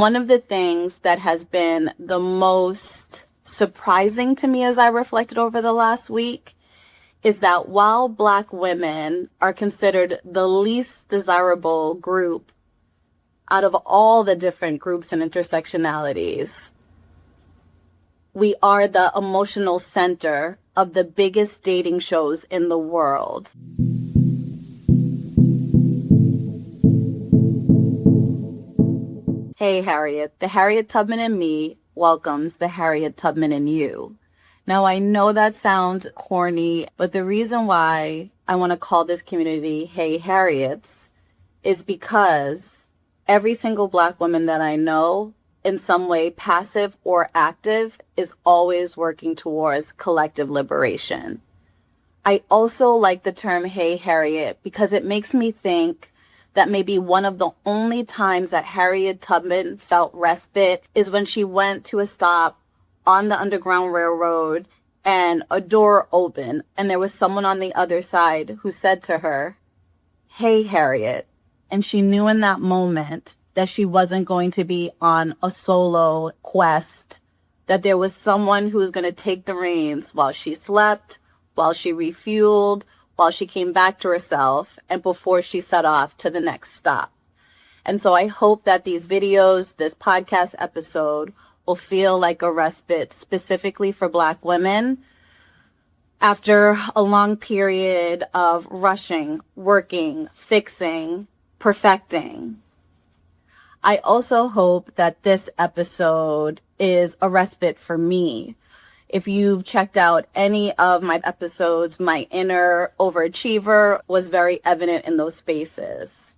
One of the things that has been the most surprising to me as I reflected over the last week is that while Black women are considered the least desirable group out of all the different groups and intersectionalities, we are the emotional center of the biggest dating shows in the world. Hey, Harriet. The Harriet Tubman in me welcomes the Harriet Tubman in you. Now, I know that sounds corny, but the reason why I want to call this community Hey Harriets is because every single Black woman that I know, in some way, passive or active, is always working towards collective liberation. I also like the term Hey Harriet because it makes me think that maybe one of the only times that Harriet Tubman felt respite is when she went to a stop on the Underground Railroad and a door opened and there was someone on the other side who said to her, "Hey, Harriet." And she knew in that moment that she wasn't going to be on a solo quest, that there was someone who was going to take the reins while she slept, while she refueled, while she came back to herself, and before she set off to the next stop. And so I hope that these videos, this podcast episode, will feel like a respite specifically for Black women after a long period of rushing, working, fixing, perfecting. I also hope that this episode is a respite for me. If you've checked out any of my episodes, my inner overachiever was very evident in those spaces.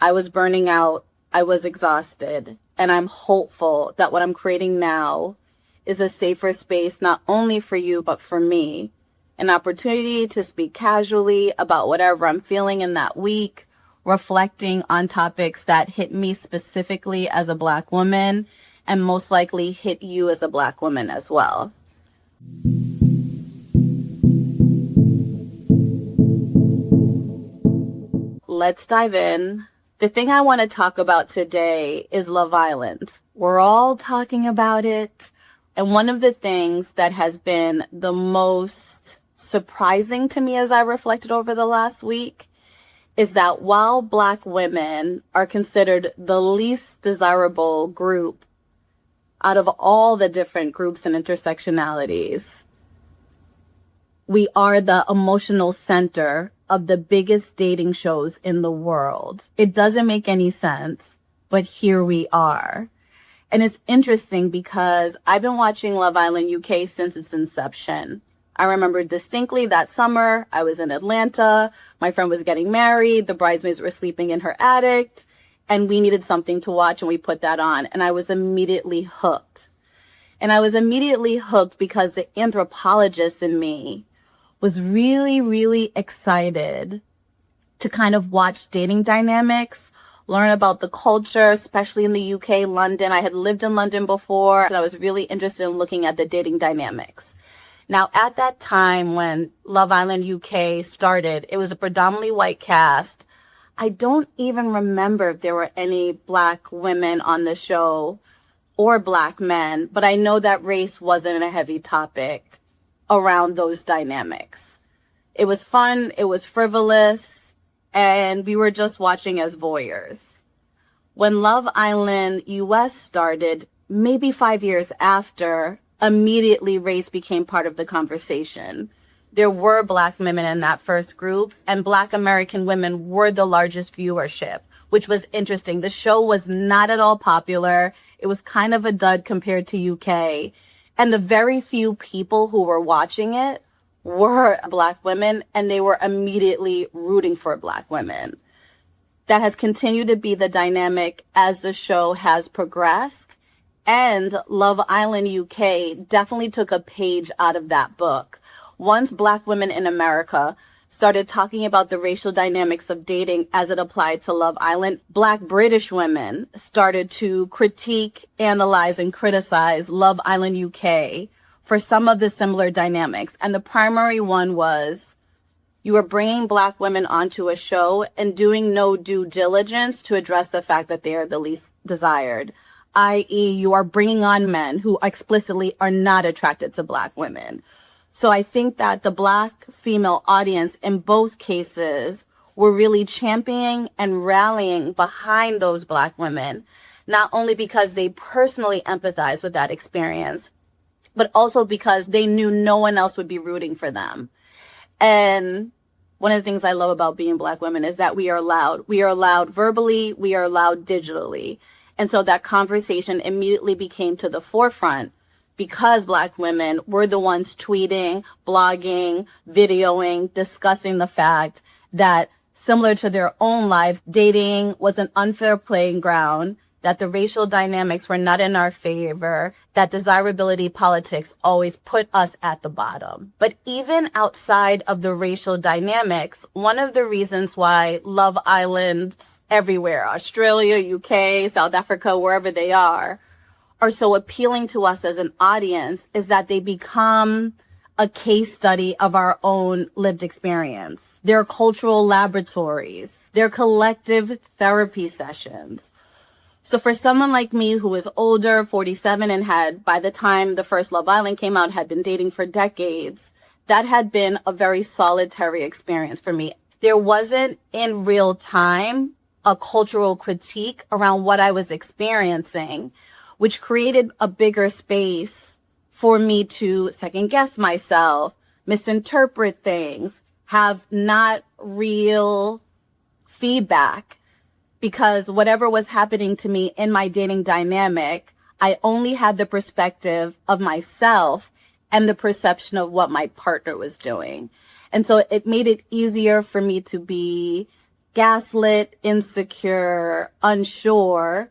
I was burning out, I was exhausted, and I'm hopeful that what I'm creating now is a safer space not only for you, but for me. An opportunity to speak casually about whatever I'm feeling in that week, reflecting on topics that hit me specifically as a Black woman, and most likely hit you as a Black woman as well. Let's dive in. The thing I want to talk about today is Love Island. We're all talking about it. And one of the things that has been the most surprising to me as I reflected over the last week is that while Black women are considered the least desirable group out of all the different groups and intersectionalities, we are the emotional center of the biggest dating shows in the world. It doesn't make any sense, but here we are. And it's interesting because I've been watching Love Island UK since its inception. I remember distinctly that summer, I was in Atlanta, my friend was getting married, the bridesmaids were sleeping in her attic, and we needed something to watch, and we put that on, and I was immediately hooked. And I was immediately hooked because the anthropologist in me was really, really excited to kind of watch dating dynamics, learn about the culture, especially in the UK, London. I had lived in London before, and I was really interested in looking at the dating dynamics. Now, at that time when Love Island UK started, it was a predominantly white cast. I don't even remember if there were any Black women on the show or Black men, but I know that race wasn't a heavy topic around those dynamics. It was fun, it was frivolous, and we were just watching as voyeurs. When Love Island US started, maybe 5 years after, immediately race became part of the conversation. There were Black women in that first group, and Black American women were the largest viewership, which was interesting. The show was not at all popular. It was kind of a dud compared to UK. And the very few people who were watching it were Black women, and they were immediately rooting for Black women. That has continued to be the dynamic as the show has progressed. And Love Island UK definitely took a page out of that book. Once Black women in America started talking about the racial dynamics of dating as it applied to Love Island, Black British women started to critique, analyze, and criticize Love Island UK for some of the similar dynamics. And the primary one was you were bringing Black women onto a show and doing no due diligence to address the fact that they are the least desired. i.e. you are bringing on men who explicitly are not attracted to Black women. So I think that the Black female audience in both cases were really championing and rallying behind those Black women, not only because they personally empathize with that experience, but also because they knew no one else would be rooting for them. And one of the things I love about being Black women is that we are loud. We are loud verbally. We are loud digitally. And so that conversation immediately became to the forefront because Black women were the ones tweeting, blogging, videoing, discussing the fact that similar to their own lives, dating was an unfair playing ground, that the racial dynamics were not in our favor, that desirability politics always put us at the bottom. But even outside of the racial dynamics, one of the reasons why Love Islands everywhere, Australia, UK, South Africa, wherever they are so appealing to us as an audience is that they become a case study of our own lived experience. They're cultural laboratories. They're collective therapy sessions. So for someone like me who is older, 47, and had, by the time the first Love Island came out, had been dating for decades, that had been a very solitary experience for me. There wasn't in real time a cultural critique around what I was experiencing, which created a bigger space for me to second guess myself, misinterpret things, have not real feedback. Because whatever was happening to me in my dating dynamic, I only had the perspective of myself and the perception of what my partner was doing. And so it made it easier for me to be gaslit, insecure, unsure,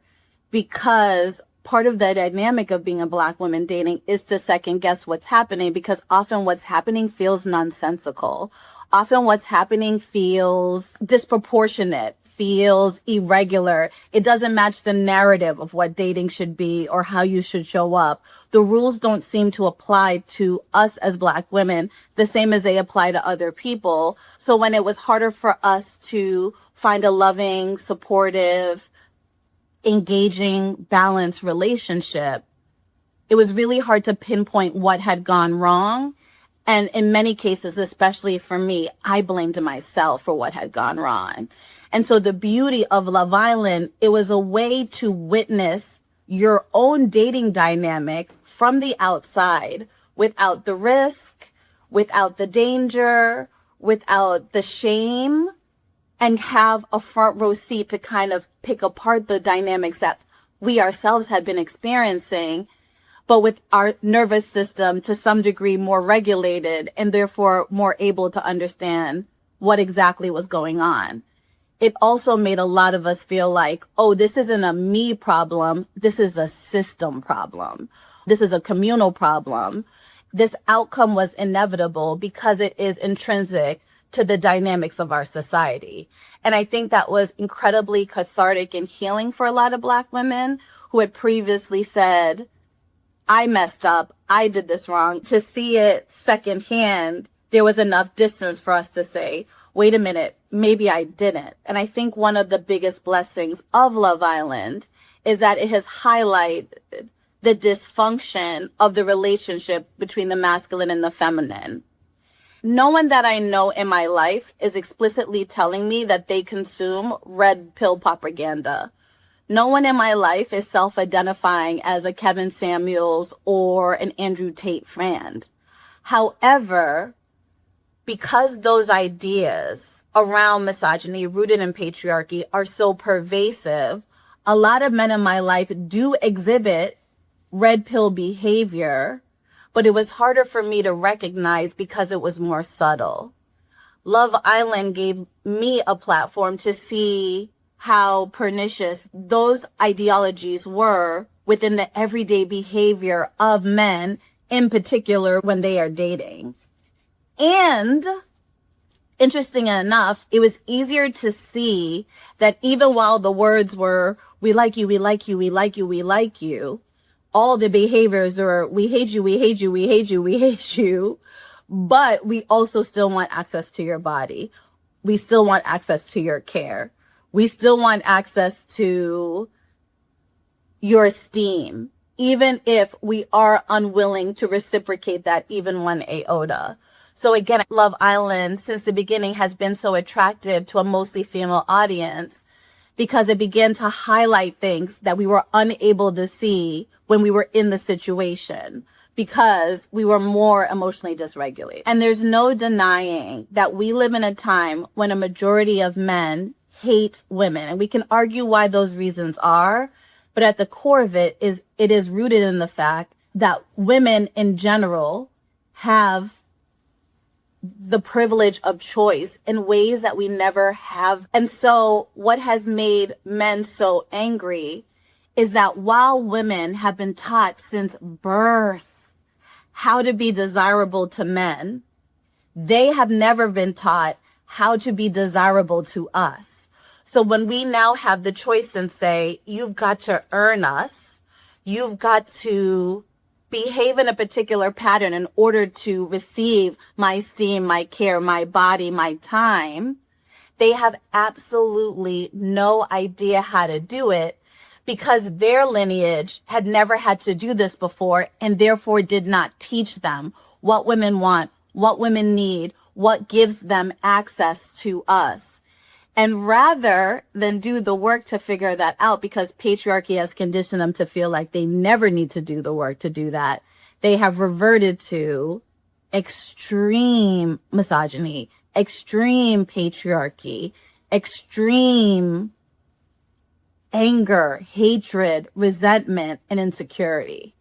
because part of the dynamic of being a Black woman dating is to second guess what's happening, because often what's happening feels nonsensical. Often what's happening feels disproportionate, feels irregular. It doesn't match the narrative of what dating should be or how you should show up. The rules don't seem to apply to us as Black women the same as they apply to other people. So when it was harder for us to find a loving, supportive, engaging, balanced relationship, it was really hard to pinpoint what had gone wrong. And in many cases, especially for me, I blamed myself for what had gone wrong. And so the beauty of Love Island, it was a way to witness your own dating dynamic from the outside without the risk, without the danger, without the shame, and have a front row seat to kind of pick apart the dynamics that we ourselves had been experiencing, but with our nervous system to some degree more regulated and therefore more able to understand what exactly was going on. It also made a lot of us feel like, oh, this isn't a me problem. This is a system problem. This is a communal problem. This outcome was inevitable because it is intrinsic to the dynamics of our society. And I think that was incredibly cathartic and healing for a lot of Black women who had previously said, I messed up, I did this wrong. To see it secondhand, there was enough distance for us to say, wait a minute, maybe I didn't. And I think one of the biggest blessings of Love Island is that it has highlighted the dysfunction of the relationship between the masculine and the feminine. No one that I know in my life is explicitly telling me that they consume red pill propaganda. No one in my life is self-identifying as a Kevin Samuels or an Andrew Tate fan. However, because those ideas around misogyny rooted in patriarchy are so pervasive, a lot of men in my life do exhibit red pill behavior, but it was harder for me to recognize because it was more subtle. Love Island gave me a platform to see how pernicious those ideologies were within the everyday behavior of men, in particular when they are dating. And interesting enough, it was easier to see that even while the words were, we like you, we like you, we like you, we like you, all the behaviors are, we hate you, we hate you, we hate you, we hate you, but we also still want access to your body. We still want access to your care. We still want access to your esteem, even if we are unwilling to reciprocate that even 1 iota. So again, Love Island since the beginning has been so attractive to a mostly female audience because it began to highlight things that we were unable to see when we were in the situation because we were more emotionally dysregulated. And there's no denying that we live in a time when a majority of men hate women. And we can argue why those reasons are, but at the core of it is rooted in the fact that women in general have the privilege of choice in ways that we never have. And so what has made men so angry is that while women have been taught since birth how to be desirable to men, they have never been taught how to be desirable to us. So when we now have the choice and say, you've got to earn us, you've got to behave in a particular pattern in order to receive my esteem, my care, my body, my time, they have absolutely no idea how to do it because their lineage had never had to do this before and therefore did not teach them what women want, what women need, what gives them access to us. And rather than do the work to figure that out, because patriarchy has conditioned them to feel like they never need to do the work to do that, they have reverted to extreme misogyny, extreme patriarchy, extreme anger, hatred, resentment, and insecurity.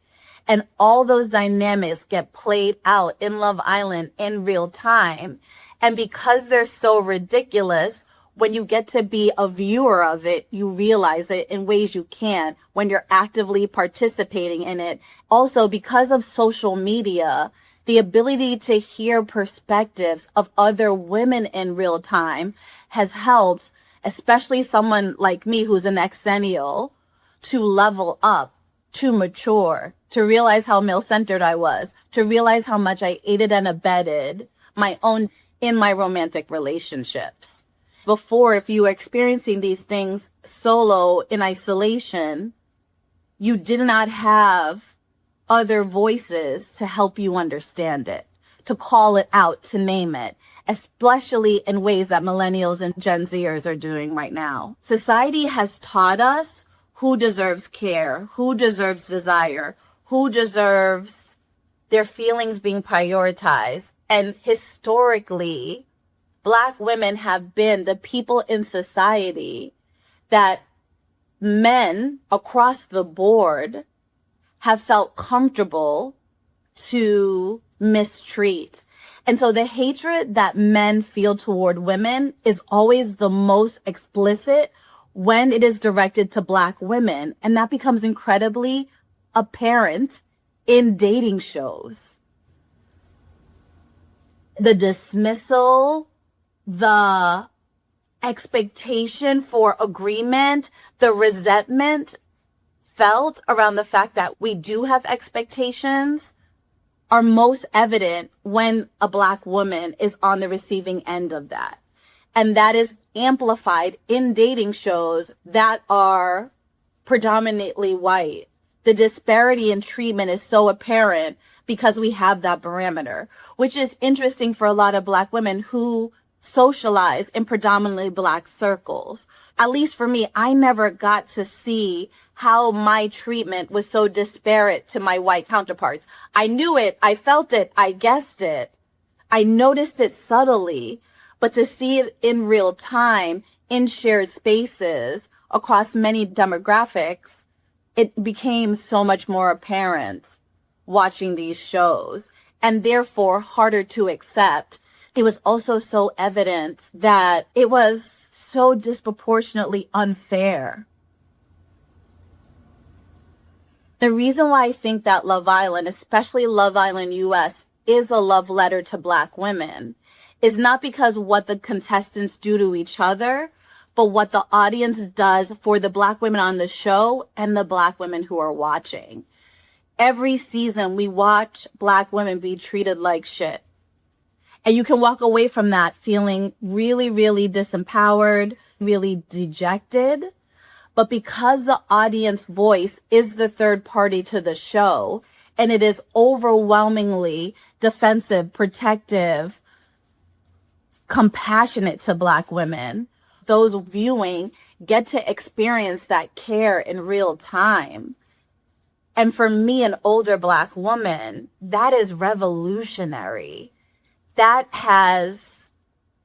And all those dynamics get played out in Love Island in real time. And because they're so ridiculous, when you get to be a viewer of it, you realize it in ways you can't when you're actively participating in it. Also, because of social media, the ability to hear perspectives of other women in real time has helped, especially someone like me who's an exennial, to level up, to mature, to realize how male-centered I was, to realize how much I aided and abetted my own in my romantic relationships. Before, if you were experiencing these things solo in isolation, you did not have other voices to help you understand it, to call it out, to name it, especially in ways that millennials and Gen Zers are doing right now. Society has taught us who deserves care, who deserves desire, who deserves their feelings being prioritized. And historically, Black women have been the people in society that men across the board have felt comfortable to mistreat. And so the hatred that men feel toward women is always the most explicit when it is directed to Black women. And that becomes incredibly apparent in dating shows. The dismissal, the expectation for agreement, the resentment felt around the fact that we do have expectations are most evident when a Black woman is on the receiving end of that. And that is amplified in dating shows that are predominantly white. The disparity in treatment is so apparent because we have that parameter, which is interesting for a lot of Black women who socialize in predominantly Black circles. At least for me, I never got to see how my treatment was so disparate to my white counterparts. I knew it, I felt it, I guessed it, I noticed it subtly, but to see it in real time, in shared spaces, across many demographics, it became so much more apparent watching these shows, and therefore harder to accept. It was also so evident that it was so disproportionately unfair. The reason why I think that Love Island, especially Love Island US, is a love letter to Black women is not because what the contestants do to each other, but what the audience does for the Black women on the show and the Black women who are watching. Every season, we watch Black women be treated like shit. And you can walk away from that feeling really, really disempowered, really dejected. But because the audience voice is the third party to the show, and it is overwhelmingly defensive, protective, compassionate to Black women, those viewing get to experience that care in real time. And for me, an older Black woman, that is revolutionary. That has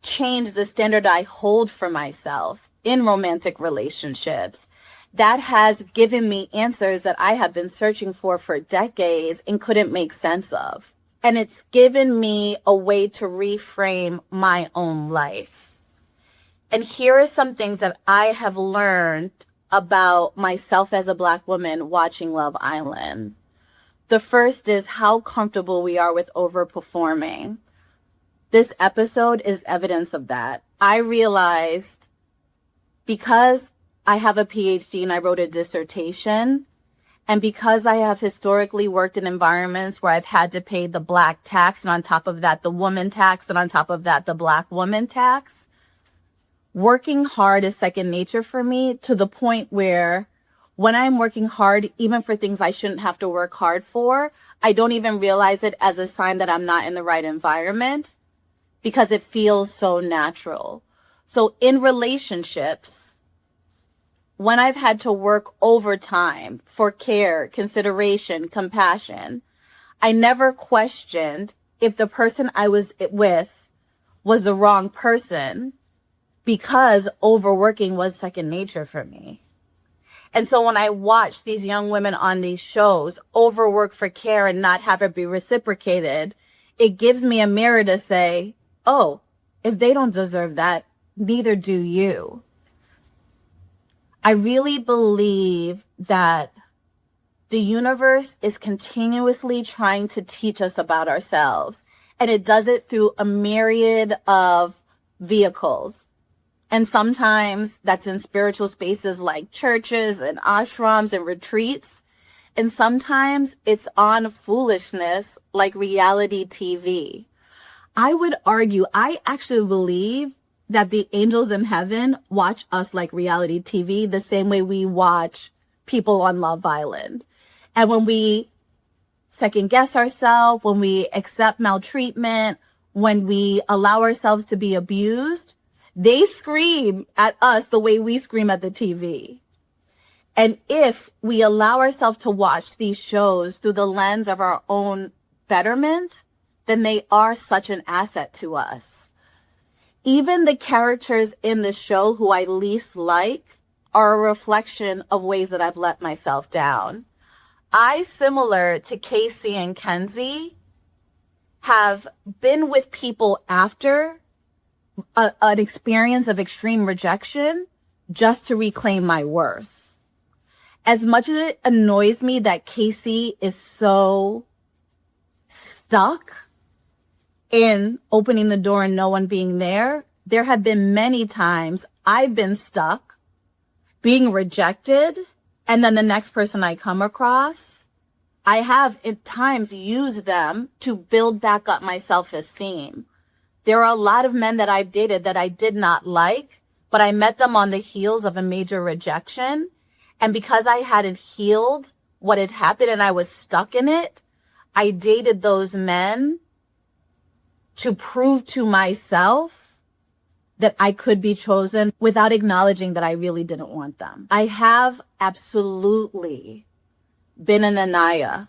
changed the standard I hold for myself in romantic relationships. That has given me answers that I have been searching for decades and couldn't make sense of. And it's given me a way to reframe my own life. And here are some things that I have learned about myself as a Black woman watching Love Island. The first is how comfortable we are with overperforming. This episode is evidence of that. I realized because I have a PhD and I wrote a dissertation, and because I have historically worked in environments where I've had to pay the Black tax, and on top of that, the woman tax, and on top of that, the Black woman tax, working hard is second nature for me, to the point where when I'm working hard, even for things I shouldn't have to work hard for, I don't even realize it as a sign that I'm not in the right environment because it feels so natural. So in relationships, when I've had to work overtime for care, consideration, compassion, I never questioned if the person I was with was the wrong person, because overworking was second nature for me. And so when I watch these young women on these shows overwork for care and not have it be reciprocated, it gives me a mirror to say, oh, if they don't deserve that, neither do you. I really believe that the universe is continuously trying to teach us about ourselves, and it does it through a myriad of vehicles. And sometimes that's in spiritual spaces like churches and ashrams and retreats. And sometimes it's on foolishness like reality TV. I would argue, I actually believe that the angels in heaven watch us like reality TV the same way we watch people on Love Island. And when we second guess ourselves, when we accept maltreatment, when we allow ourselves to be abused, they scream at us the way we scream at the TV. And if we allow ourselves to watch these shows through the lens of our own betterment, then they are such an asset to us. Even the characters in the show who I least like are a reflection of ways that I've let myself down. I, similar to Casey and Kenzie, have been with people after an experience of extreme rejection just to reclaim my worth. As much as it annoys me that Casey is so stuck in opening the door and no one being there, there have been many times I've been stuck, being rejected, and then the next person I come across, I have at times used them to build back up my self-esteem. There are a lot of men that I've dated that I did not like, but I met them on the heels of a major rejection. And because I hadn't healed what had happened and I was stuck in it, I dated those men to prove to myself that I could be chosen without acknowledging that I really didn't want them. I have absolutely been an Anaya,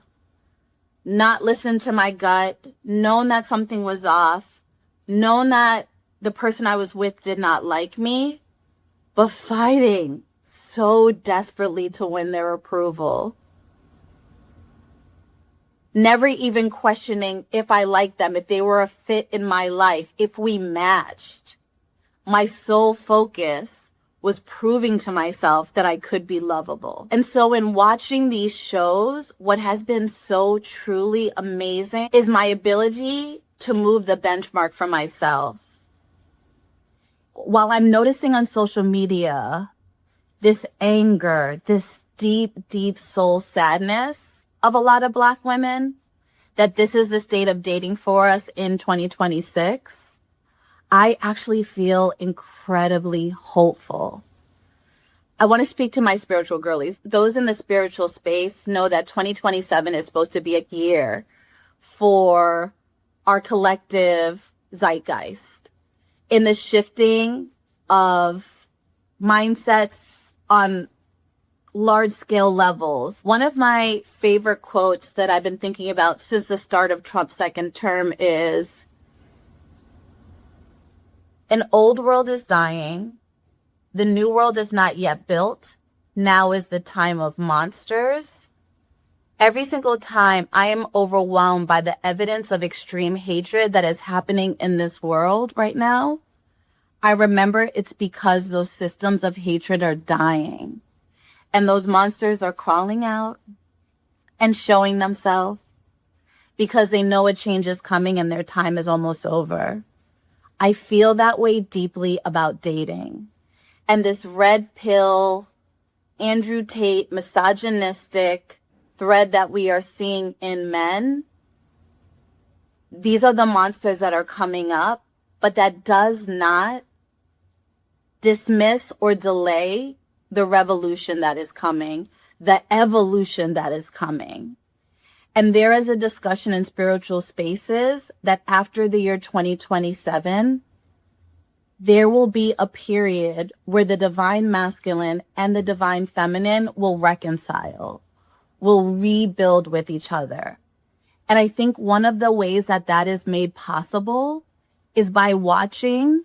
not listened to my gut, known that something was off, known that the person I was with did not like me, but fighting so desperately to win their approval. Never even questioning if I liked them, if they were a fit in my life, if we matched. My sole focus was proving to myself that I could be lovable. And so in watching these shows, what has been so truly amazing is my ability to move the benchmark for myself. While I'm noticing on social media this anger, this deep, deep soul sadness of a lot of Black women, that this is the state of dating for us in 2026, I actually feel incredibly hopeful. I want to speak to my spiritual girlies. Those in the spiritual space know that 2027 is supposed to be a year for our collective zeitgeist in the shifting of mindsets on large scale levels. One of my favorite quotes that I've been thinking about since the start of Trump's second term is, "An old world is dying. The new world is not yet built. Now is the time of monsters." Every single time I am overwhelmed by the evidence of extreme hatred that is happening in this world right now, I remember it's because those systems of hatred are dying. And those monsters are crawling out and showing themselves because they know a change is coming and their time is almost over. I feel that way deeply about dating. And this red pill, Andrew Tate, misogynistic thread that we are seeing in men, these are the monsters that are coming up, but that does not dismiss or delay the revolution that is coming, the evolution that is coming. And there is a discussion in spiritual spaces that after the year 2027, there will be a period where the divine masculine and the divine feminine will reconcile, will rebuild with each other. And I think one of the ways that that is made possible is by watching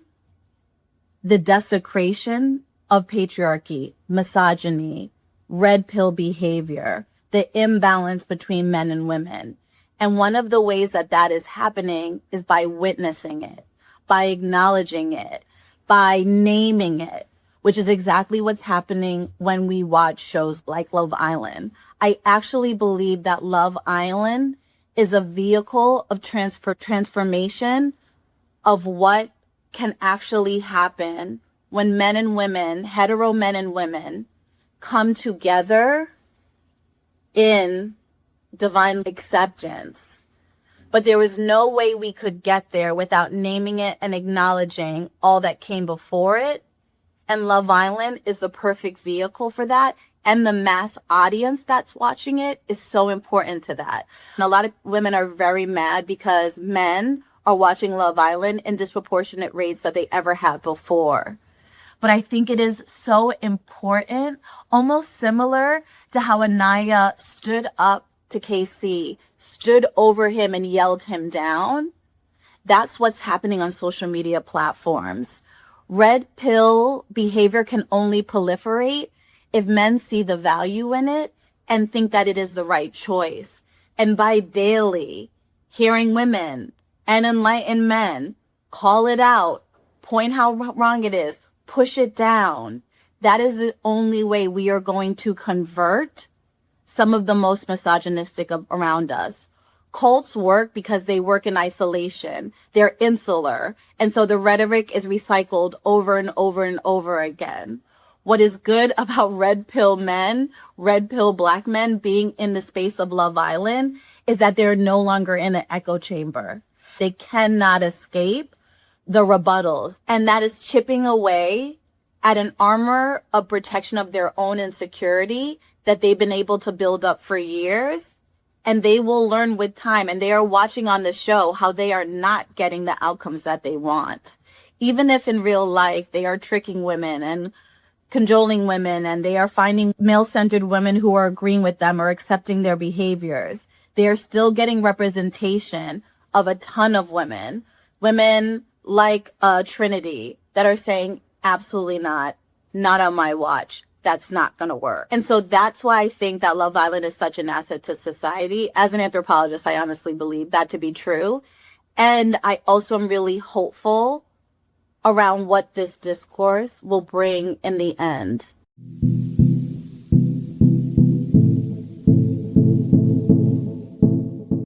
the desecration of patriarchy, misogyny, red pill behavior, the imbalance between men and women. And one of the ways that that is happening is by witnessing it, by acknowledging it, by naming it, which is exactly what's happening when we watch shows like Love Island. I actually believe that Love Island is a vehicle of transformation of what can actually happen when men and women, hetero men and women, come together in divine acceptance. But there was no way we could get there without naming it and acknowledging all that came before it. And Love Island is the perfect vehicle for that. And the mass audience that's watching it is so important to that. And a lot of women are very mad because men are watching Love Island in disproportionate rates that they ever have before. But I think it is so important, almost similar to how Anaya stood up to KC, stood over him and yelled him down. That's what's happening on social media platforms. Red pill behavior can only proliferate if men see the value in it and think that it is the right choice. And by daily hearing women and enlightened men call it out, point how wrong it is, push it down, that is the only way we are going to convert some of the most misogynistic around us. Cults work because they work in isolation. They're insular. And so the rhetoric is recycled over and over and over again. What is good about red pill men, red pill black men being in the space of Love Island is that they're no longer in an echo chamber. They cannot escape the rebuttals. And that is chipping away at an armor of protection of their own insecurity that they've been able to build up for years. And they will learn with time. And they are watching on the show how they are not getting the outcomes that they want. Even if in real life they are tricking women and cajoling women and they are finding male-centered women who are agreeing with them or accepting their behaviors, they are still getting representation of a ton of women. Women like Trinity that are saying, absolutely not on my watch. That's not going to work. And so that's why I think that Love Island is such an asset to society. As an anthropologist, I honestly believe that to be true. And I also am really hopeful around what this discourse will bring in the end.